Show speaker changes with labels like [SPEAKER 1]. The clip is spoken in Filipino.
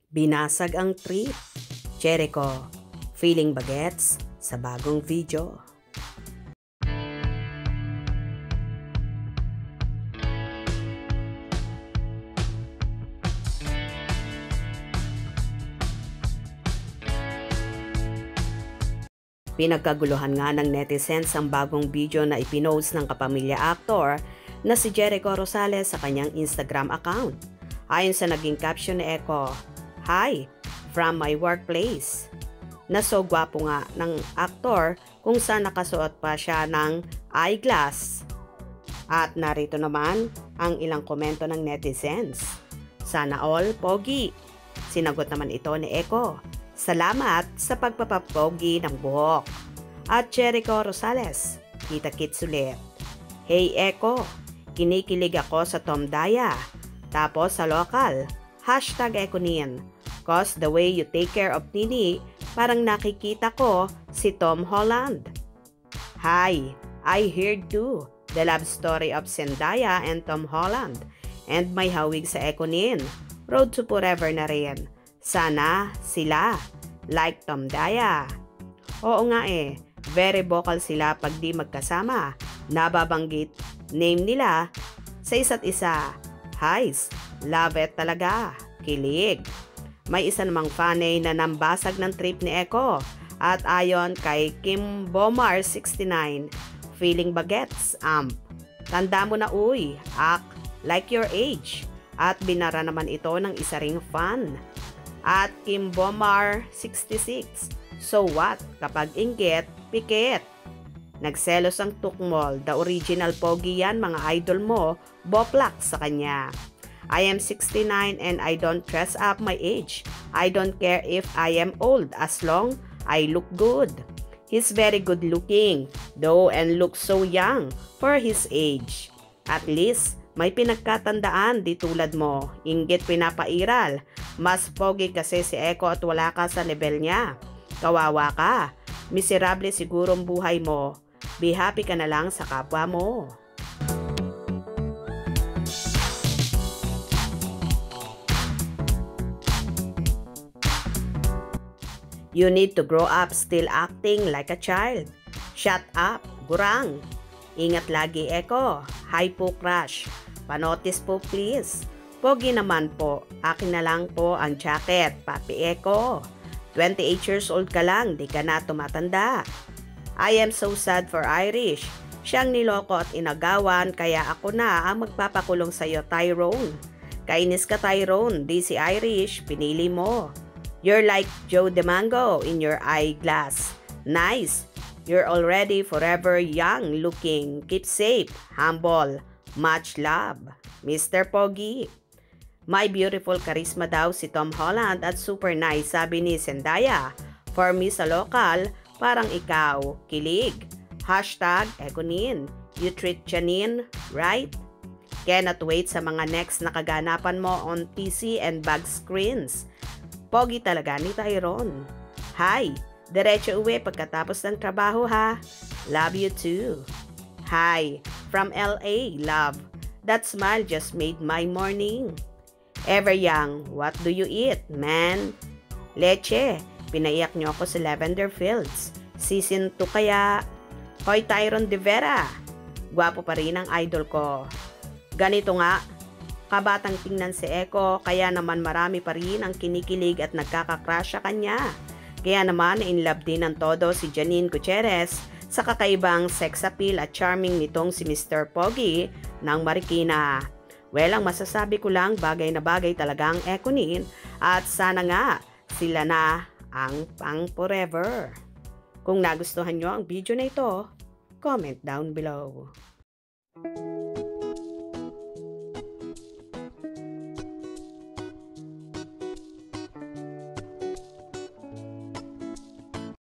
[SPEAKER 1] Binasag ang trip. Jericho, feeling bagets sa bagong video. Pinagkaguluhan nga ng netizens ang bagong video na ipinost ng kapamilya actor na si Jericho Rosales sa kanyang Instagram account. Ayon sa naging caption ni Echo, "Hi, from my workplace." Naso gwapo nga ng aktor kung saan nakasuot pa siya ng eyeglass. At narito naman ang ilang komento ng netizens. "Sana all pogi." Sinagot naman ito ni Echo, "Salamat sa pagpapapogi ng buhok." At Jericho Rosales, "Kita-kits ulit." "Hey Echo, kinikilig ako sa Tom Daya." Tapos sa local, #Ekonin. "Cause the way you take care of Nini, parang nakikita ko si Tom Holland." "Hi, I heard too the love story of Zendaya and Tom Holland. And may hawig sa Ekonin, Road to Forever na rin. Sana sila, like Tom Daya." Oo nga very vocal sila pag di magkasama. Nababanggit name nila sa isa't isa. Highs, love it talaga, kilig. May isa namang fanay na nambasag ng trip ni Echo. At ayon kay Kim Bomar 69, feeling bagets, "Tanda mo na uy, act like your age." At binara naman ito ng isa ring fan. At Kim Bomar 66, "So what? Kapag inggit, pikit." Nagselos ang tukmol, "The original pogi yan mga idol mo, boplak sa kanya." "I am 69 and I don't dress up my age. I don't care if I am old as long I look good." He's very good looking though and looks so young for his age. At least may pinagkatandaan di tulad mo, inggit pinapairal. Mas pogi kasi si Echo at wala ka sa level niya. Kawawa ka. Miserable sigurong buhay mo. Be happy ka na lang sa kapwa mo. "You need to grow up still acting like a child. Shut up, gurang. Ingat lagi Echo. Hi po crush. Panotis po please. Pogi naman po. Akin na lang po ang jacket, Papi Echo. 28 years old ka lang, di ka na tumatanda. I am so sad for Irish. Siyang niloko at inagawan, kaya ako na ang magpapakulong sa'yo, Tyrone. Kainis ka Tyrone, di si Irish, pinili mo. You're like Joe DeMango in your eyeglass. Nice. You're already forever young looking. Keep safe, humble. Much love, Mr. Pogi." May beautiful charisma daw si Tom Holland at super nice, sabi ni Zendaya. "For me sa local, parang ikaw, kilig. #Ekonin. You treat Janine right? Cannot wait sa mga next na kaganapan mo on PC and bag screens. Pogi talaga ni Tyrone. Hi, diretso uwi pagkatapos ng trabaho ha. Love you too. Hi, from LA, love. That smile just made my morning. Ever young, what do you eat, man? Leche, pinaiyak niyo ako sa Lavender Fields. Season 2 kaya. Hoy Tyrone de Vera, gwapo pa rin ang idol ko. Ganito nga, kabatang tingnan si Echo, kaya naman marami pa rin ang kinikilig at nagkakakrush sa kanya. Kaya naman in love din ng todo si Janine Gutierrez sa kakaibang sex appeal at charming nitong si Mr. Pogi ng Marikina. Well, ang masasabi ko lang, bagay na bagay talaga ang Ekonin at sana nga sila na ang pang forever. Kung nagustuhan nyo ang video na ito, comment down below.